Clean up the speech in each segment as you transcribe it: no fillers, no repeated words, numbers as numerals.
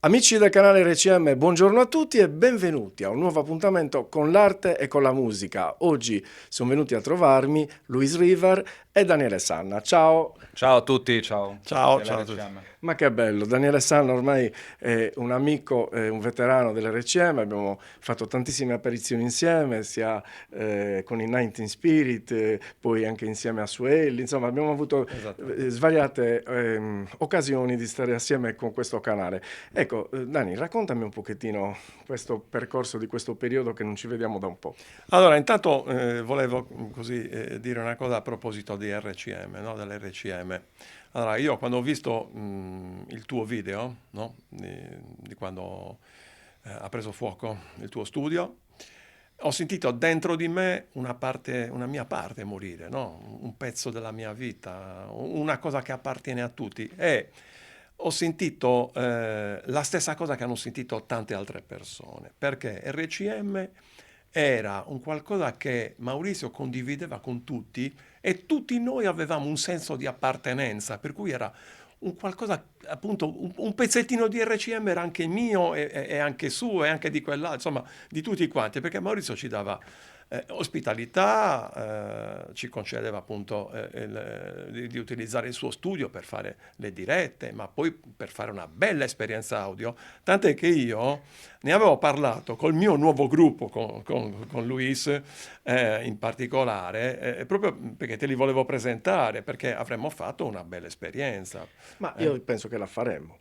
Amici del canale RCM, buongiorno a tutti e benvenuti a un nuovo appuntamento con l'arte e con la musica. Oggi sono venuti a trovarmi Luis River e Daniele Sanna. Ciao! Ciao a tutti, ciao Ciao, ciao a tutti. dell'RCM. Ma che bello, Daniele Sanna ormai è un amico, un veterano dell'RCM, abbiamo fatto tantissime apparizioni insieme, sia con i 19 Spirit, poi anche insieme a Suelli, insomma abbiamo avuto Esattamente. svariate occasioni di stare assieme con questo canale. Ecco, Dani, raccontami un pochettino questo percorso di questo periodo che non ci vediamo da un po'. Allora, intanto volevo così dire una cosa a proposito di RCM, no? Dell'RCM. Allora, io quando ho visto il tuo video, no? Di quando ha preso fuoco il tuo studio, ho sentito dentro di me una parte, una mia parte morire, no? Un pezzo della mia vita, una cosa che appartiene a tutti. E ho sentito la stessa cosa che hanno sentito tante altre persone, perché RCM era un qualcosa che Maurizio condivideva con tutti e tutti noi avevamo un senso di appartenenza, per cui era un qualcosa, appunto, un pezzettino di RCM era anche mio e anche suo e anche di quell'altro, insomma, di tutti quanti, perché Maurizio ci dava ospitalità, ci concedeva appunto di utilizzare il suo studio per fare le dirette, ma poi per fare una bella esperienza audio, tant'è che io ne avevo parlato col mio nuovo gruppo, con Luis in particolare, proprio perché te li volevo presentare, perché avremmo fatto una bella esperienza. Ma eh. io penso che la faremmo.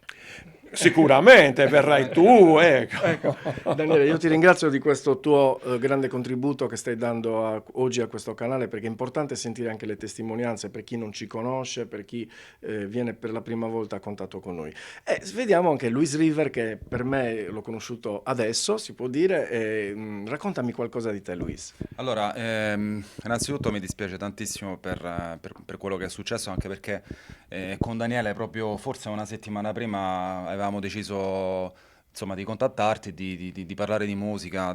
Sicuramente verrai tu, ecco. Ecco, Daniele, io ti ringrazio di questo tuo grande contributo che stai dando oggi a questo canale perché è importante sentire anche le testimonianze per chi non ci conosce, per chi viene per la prima volta a contatto con noi. E vediamo anche Luis River che per me l'ho conosciuto adesso, si può dire, e, raccontami qualcosa di te, Luis. Allora, innanzitutto mi dispiace tantissimo per quello che è successo, anche perché con Daniele proprio forse una settimana prima avevamo deciso insomma di contattarti, di parlare di musica,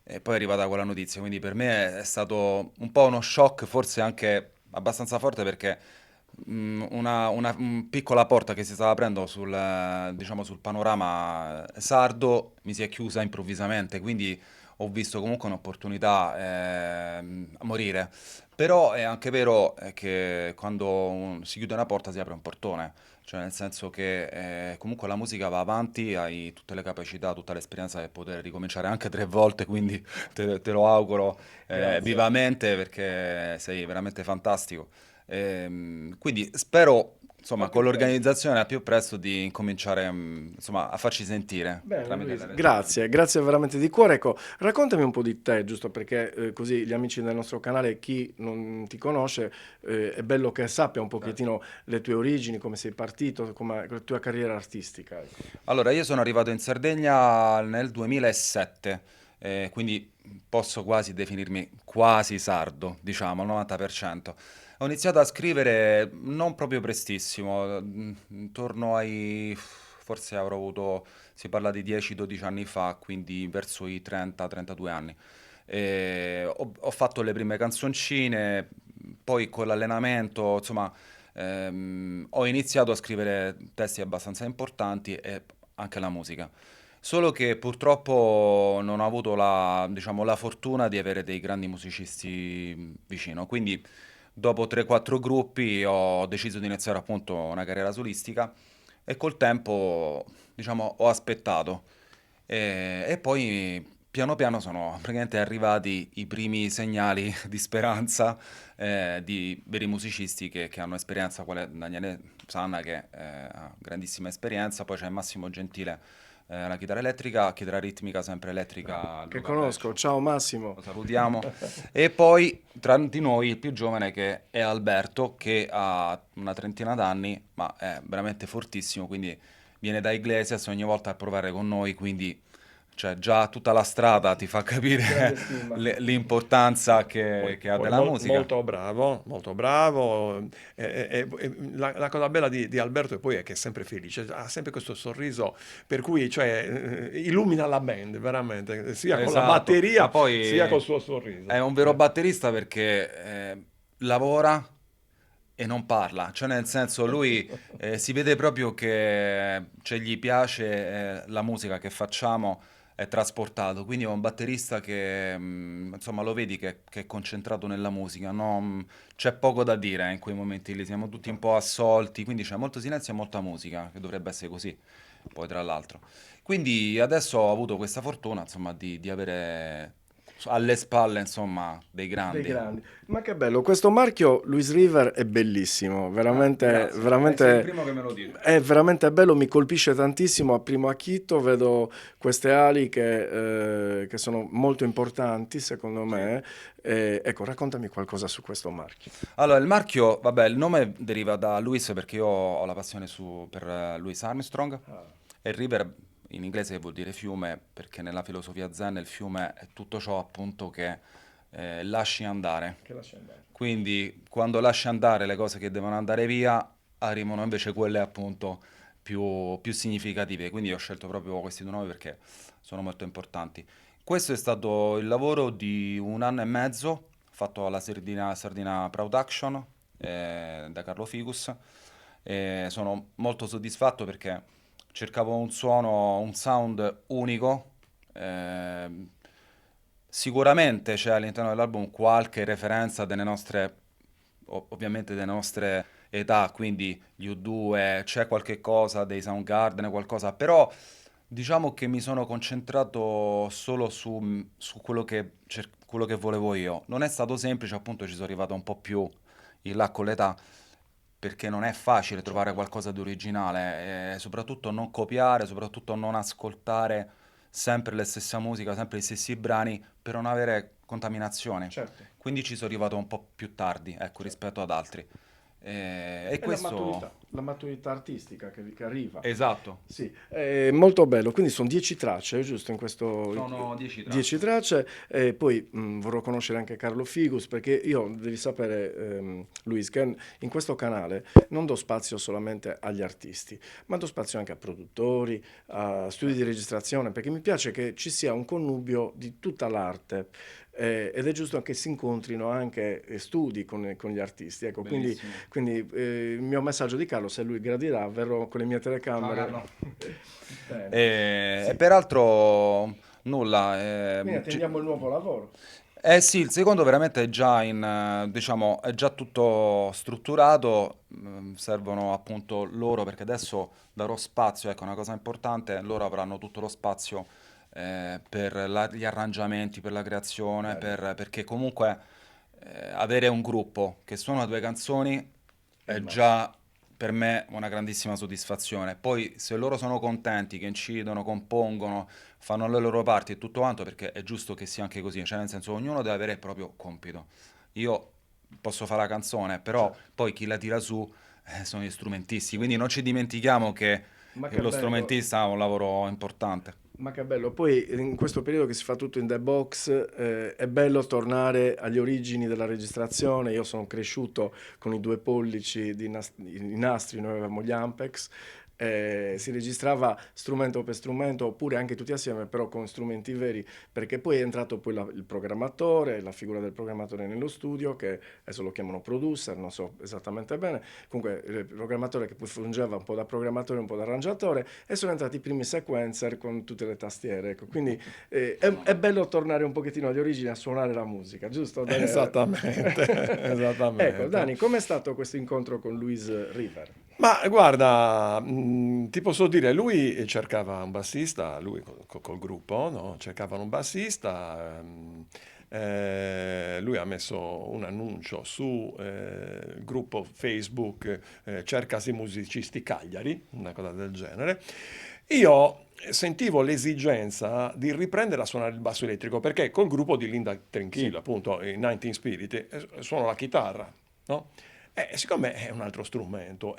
e poi è arrivata quella notizia, quindi per me è stato un po' uno shock, forse anche abbastanza forte perché una piccola porta che si stava aprendo diciamo, sul panorama sardo mi si è chiusa improvvisamente, quindi ho visto comunque un'opportunità a morire. Però è anche vero che quando si chiude una porta si apre un portone, cioè nel senso che comunque la musica va avanti, hai tutte le capacità, tutta l'esperienza per poter ricominciare anche 3 volte, quindi te lo auguro Grazie. vivamente perché sei veramente fantastico. Quindi spero, A insomma, più con presto. l'organizzazione a più presto di incominciare, insomma, a farci sentire Bene, tramite Luis, l'RCM. grazie, grazie veramente di cuore. Ecco, raccontami un po' di te, giusto perché così gli amici del nostro canale, chi non ti conosce, è bello che sappia un Certo. pochettino le tue origini, come sei partito, come la tua carriera artistica. Ecco. Allora, io sono arrivato in Sardegna nel 2007, quindi posso quasi definirmi quasi sardo, diciamo, al 90%. Ho iniziato a scrivere non proprio prestissimo, intorno forse avrò avuto, si parla di 10-12 anni fa, quindi verso i 30-32 anni. Ho fatto le prime canzoncine, poi con l'allenamento, insomma, ho iniziato a scrivere testi abbastanza importanti e anche la musica. Solo che purtroppo non ho avuto diciamo, la fortuna di avere dei grandi musicisti vicino. Quindi dopo 3-4 gruppi ho deciso di iniziare appunto una carriera solistica e col tempo, diciamo, ho aspettato. E poi piano piano sono praticamente arrivati i primi segnali di speranza di veri musicisti che hanno esperienza, quale Daniele Sanna che ha grandissima esperienza, poi c'è Massimo Gentile alla chitarra elettrica, chitarra ritmica sempre elettrica, Che Luca conosco, Breccio, ciao Massimo. lo salutiamo. E poi tra di noi il più giovane che è Alberto, che ha una trentina d'anni, ma è veramente fortissimo, quindi viene da Iglesias ogni volta a provare con noi, quindi cioè, già tutta la strada ti fa capire Grande stima. l'importanza che ha Poi della musica. molto bravo, molto bravo. La cosa bella di Alberto poi è che è sempre felice, ha sempre questo sorriso per cui cioè, illumina la band veramente, sia con la Esatto, ma batteria sia poi col suo sorriso. è un vero batterista perché lavora e non parla, cioè nel senso lui si vede proprio che cioè, gli piace la musica che facciamo, è trasportato, quindi è un batterista che insomma lo vedi che è concentrato nella musica, no? C'è poco da dire in quei momenti lì, siamo tutti un po' assolti, quindi c'è molto silenzio e molta musica, che dovrebbe essere così, poi tra l'altro. Quindi adesso ho avuto questa fortuna, insomma, di avere alle spalle, insomma, dei Dei grandi. grandi. Ma che bello, questo marchio Luis River è bellissimo, Ah, veramente, grazie. Sei il veramente, primo che me lo dice. è veramente bello, mi colpisce tantissimo a primo acchito, vedo queste ali che sono molto importanti secondo Sì. me. Ecco, raccontami qualcosa su questo marchio. Allora, il marchio, vabbè, il nome deriva da Louis perché io ho la passione per Louis Armstrong e il river in inglese vuol dire fiume perché nella filosofia zen il fiume è tutto ciò appunto che lasci andare. Che lascia andare. Quindi quando lasci andare le cose che devono andare via, arrivano invece quelle appunto più significative. Quindi ho scelto proprio questi due nomi perché sono molto importanti. Questo è stato il lavoro di 1 anno e mezzo, fatto alla Sardina Production da Carlo Ficus. E sono molto soddisfatto perché cercavo un suono, un sound unico. ehm, Sicuramente c'è all'interno dell'album qualche referenza delle nostre, ovviamente delle nostre età, quindi gli U2, c'è qualche cosa dei Soundgarden, qualcosa, però diciamo che mi sono concentrato solo su quello che volevo io. Non è stato semplice, appunto ci sono arrivato un po' più in là con l'età, perché non è facile trovare qualcosa di originale, e soprattutto non copiare, soprattutto non ascoltare sempre la stessa musica, sempre gli stessi brani, per non avere contaminazione. Certo. Quindi ci sono arrivato un po' più tardi, ecco, rispetto ad altri. E È questo... la maturità artistica che arriva. Esatto, Sì, è molto bello. Quindi sono 10 tracce, giusto? In questo sono 10 10 tracce. tracce. E poi vorrò conoscere anche Carlo Figus perché io, devi sapere, Luis, che in questo canale non do spazio solamente agli artisti, ma do spazio anche a produttori, a studi di registrazione, perché mi piace che ci sia un connubio di tutta l'arte. Ed è giusto che si incontrino anche studi con gli artisti. Ecco, Bellissimo. quindi il mio messaggio di Carlo, se lui gradirà, verrò con le mie Ciao telecamere. Carlo. Bene. E Sì. peraltro nulla. Quindi attendiamo il nuovo lavoro. Eh sì, il secondo veramente è già diciamo, è già tutto strutturato, servono appunto loro perché adesso darò spazio, ecco, una cosa importante, loro avranno tutto lo spazio per gli arrangiamenti, per la creazione, Bello. perché comunque avere un gruppo che suona due canzoni È il è massimo. già per me una grandissima soddisfazione. Poi se loro sono contenti che incidono, compongono, fanno le loro parti e tutto quanto, perché è giusto che sia anche così, cioè nel senso ognuno deve avere il proprio compito. Io posso fare la canzone, però Certo. poi chi la tira su sono gli strumentisti, quindi non ci dimentichiamo Ma che che lo bello. strumentista ha un lavoro importante. Ma che bello, poi in questo periodo che si fa tutto in the box, è bello tornare agli origini della registrazione. Io sono cresciuto con i due pollici i nastri, noi avevamo gli Ampex, si registrava strumento per strumento oppure anche tutti assieme, però con strumenti veri, perché poi è entrato poi il programmatore, la figura del programmatore nello studio, che adesso lo chiamano producer, non so esattamente bene, comunque il programmatore che poi fungeva un po' da programmatore, un po' da arrangiatore e sono entrati i primi sequencer con tutte le tastiere. Ecco. Quindi è bello tornare un pochettino agli origini a suonare la musica, giusto? Daniele? Esattamente, Ecco, esattamente. Dani, com'è stato questo incontro con Luis River? Ma guarda, ti posso dire, lui cercava un bassista, lui col gruppo, no? Cercavano un bassista, lui ha messo un annuncio su il gruppo Facebook, cercasi musicisti Cagliari, una cosa del genere. Io sentivo l'esigenza di riprendere a suonare il basso elettrico perché col gruppo di Linda Sì, Tranquillo, appunto, i 19 Spirit, suono la chitarra, no? Siccome è un altro strumento,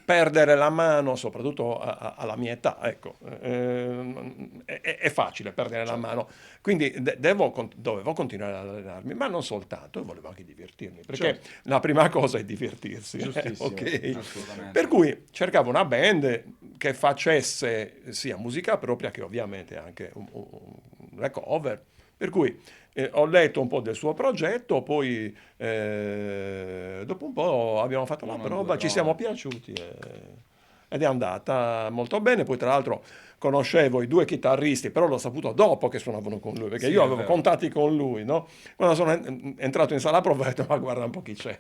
perdere la mano, soprattutto alla mia età, ecco, è facile perdere la certo, mano, quindi dovevo continuare ad allenarmi, ma non soltanto, volevo anche divertirmi, perché certo, la prima cosa è divertirsi, giustissimo. ok? Per Assolutamente. cui cercavo una band che facesse sia musica propria che ovviamente anche le cover, Per cui ho letto un po' del suo progetto, poi dopo un po' abbiamo fatto la Uno, due prova, ci siamo prove. piaciuti ed è andata molto bene. Poi tra l'altro conoscevo i due chitarristi, però l'ho saputo dopo che suonavano con lui, perché Sì, io è avevo vero. contatti con lui, no? Quando sono entrato in sala prova ho detto, ma guarda un po' chi c'è.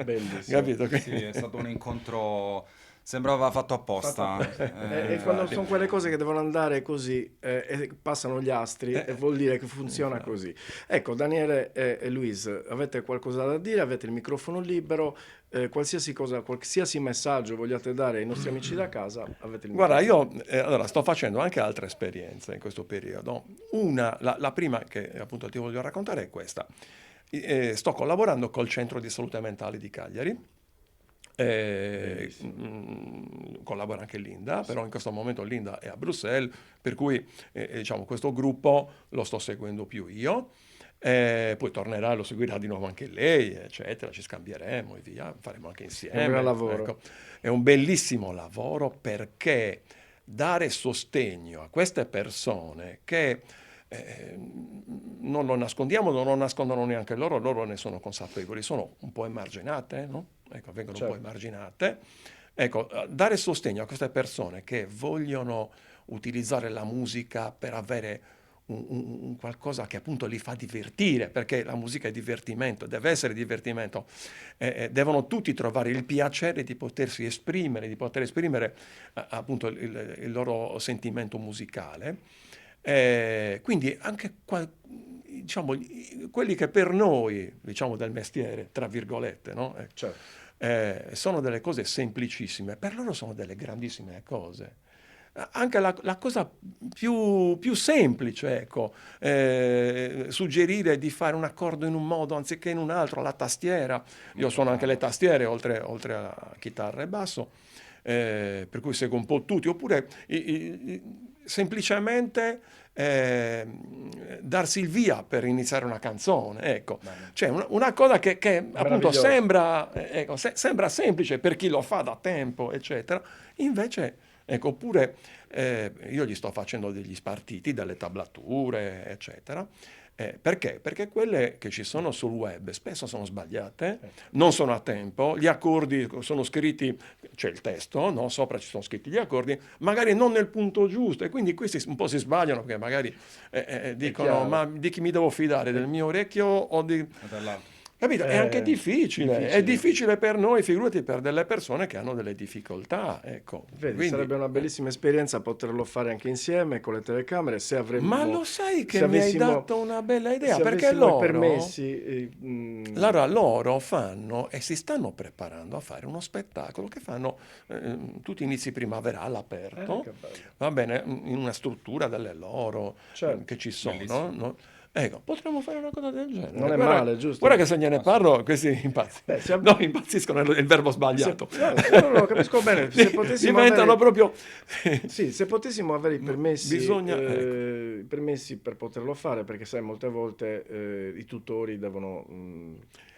Bellissimo. Capito? Sì, è stato un incontro, sembrava fatto Fatto apposta. apposta. E quando Infatti, sono quelle cose che devono andare così e passano gli astri, e vuol dire che funziona infatti. così. Ecco, Daniele e Luis, avete qualcosa da dire? Avete il microfono libero, qualsiasi cosa, qualsiasi messaggio vogliate dare ai nostri amici da casa, avete il Guarda, microfono io libero. allora, sto facendo anche altre esperienze in questo periodo. La prima che appunto ti voglio raccontare è questa. Sto collaborando col Centro di Salute Mentale di Cagliari. Bellissimo. Collabora anche Linda, Sì. però in questo momento Linda è a Bruxelles, per cui diciamo, questo gruppo lo sto seguendo più io. Poi tornerà, lo seguirà di nuovo anche lei, eccetera, ci scambieremo e via, faremo anche È un gran insieme. lavoro. Ecco. È un bellissimo lavoro perché dare sostegno a queste persone che non lo nascondiamo, non lo nascondono neanche loro ne sono consapevoli, sono un po' emarginate, no? Ecco, vengono un po' Certo. emarginate. Ecco, dare sostegno a queste persone che vogliono utilizzare la musica per avere un qualcosa che appunto li fa divertire, perché la musica è divertimento, deve essere divertimento. Devono tutti trovare il piacere di potersi esprimere, di poter esprimere appunto il loro sentimento musicale. Quindi anche diciamo, quelli che per noi, diciamo del mestiere, tra virgolette, no? Certo. Sono delle cose semplicissime, per loro sono delle grandissime cose. Anche la cosa più semplice, ecco, suggerire di fare un accordo in un modo anziché in un altro, la tastiera. Io Molto suono anche le bello. tastiere oltre a chitarra e basso, per cui seguo un po' tutti. Oppure semplicemente darsi il via per iniziare una canzone, ecco. Bene. Cioè una cosa che appunto Meraviglioso. sembra semplice per chi lo fa da tempo, eccetera, invece, ecco, oppure io gli sto facendo degli spartiti, delle tablature, eccetera. Perché? Perché quelle che ci sono sul web spesso sono sbagliate, non sono a tempo, gli accordi sono scritti, c'è il testo, no? Sopra ci sono scritti gli accordi, magari non nel punto giusto e quindi questi un po' si sbagliano perché magari È dicono chiaro. ma di chi mi devo fidare, del mio orecchio o di... E dall'altro. Capito? È anche difficile, è Difficile. difficile per noi, figurati per delle persone che hanno delle difficoltà, ecco. Vedi, Quindi, sarebbe una bellissima esperienza poterlo fare anche insieme con le telecamere se ma avremmo, lo sai che se mi hai avessimo, dato una bella idea? se Perché avessimo i loro, permessi. allora, loro fanno e si stanno preparando a fare uno spettacolo che fanno tutti inizi primavera all'aperto, Che bello. va bene, in una struttura delle loro Certo, che ci sono, Bellissimo. no? Ecco, potremmo fare una cosa del genere. non è Guarda, male, guarda giusto? che se gliene parlo, Assolutamente. questi Beh, no, impazziscono, è il verbo sbagliato. no, no, no, capisco bene. Se potessimo Diventano avere, proprio... sì, se potessimo avere Bisogna, ecco. i permessi per poterlo fare, perché sai, molte volte i tutori devono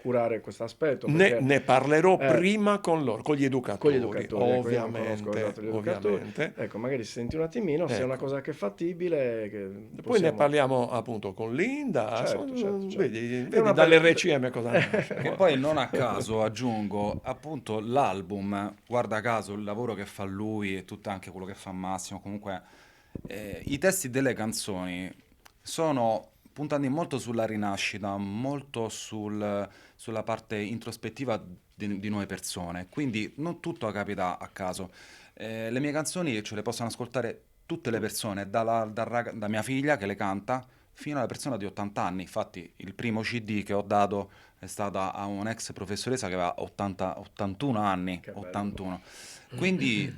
curare questo aspetto, perché Ne parlerò eh, prima con loro, con gli con gli educatori, educatori, ecco, io non conosco esatto ovviamente, gli educatori, ovviamente. ecco, magari se senti un attimino, se è una Ecco. cosa che è fattibile, che Poi ne possiamo... parliamo appunto con Linda, Certo, certo, certo. vedi, È vedi una bella... dall'RCM cosa nasce. Che poi non a caso aggiungo appunto l'album, guarda caso il lavoro che fa lui e tutto anche quello che fa Massimo, comunque i testi delle canzoni sono puntati molto sulla rinascita, molto sulla parte introspettiva di noi persone, quindi non tutto capita a caso. Le mie canzoni ce le possono ascoltare tutte le persone, da mia figlia che le canta fino alla persona di 80 anni. Infatti il primo CD che ho dato è stata a un'ex professoressa che aveva 80, 81 anni, Che bello. 81. Quindi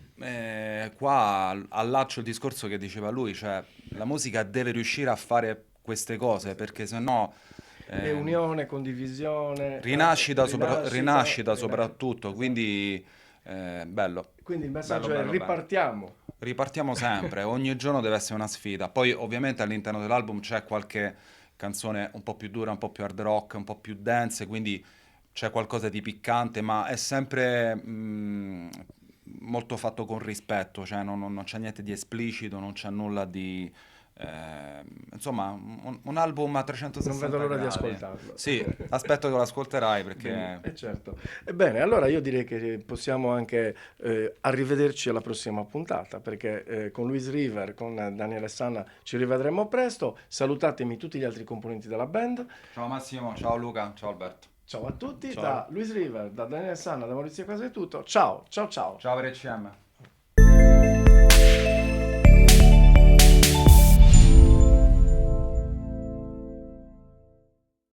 qua allaccio il discorso che diceva lui, cioè la musica deve riuscire a fare queste cose perché sennò E ehm, unione, condivisione, rinascita rinascita, soprattutto, esatto. quindi bello, Quindi il bello, messaggio è bello, bello. ripartiamo. Ripartiamo sempre, ogni giorno deve essere una sfida. Poi ovviamente all'interno dell'album c'è qualche canzone un po' più dura, un po' più hard rock, un po' più dance, quindi c'è qualcosa di piccante, ma è sempre molto fatto con rispetto, cioè non c'è niente di esplicito, non c'è nulla insomma, un album a 360 Non vedo l'ora di gradi. ascoltarlo. Sì, aspetto che lo ascolterai perché... Certo. Ebbene, allora io direi che possiamo anche arrivederci alla prossima puntata, perché con Luis River, con Daniele Sanna ci rivedremo presto. Salutatemi tutti gli altri componenti della band. Ciao Massimo, ciao Luca, ciao Alberto. Ciao a tutti, Ciao. da Luis River, da Daniele Sanna, da Maurizio Casa è tutto. Ciao, ciao, ciao. Ciao per ECM.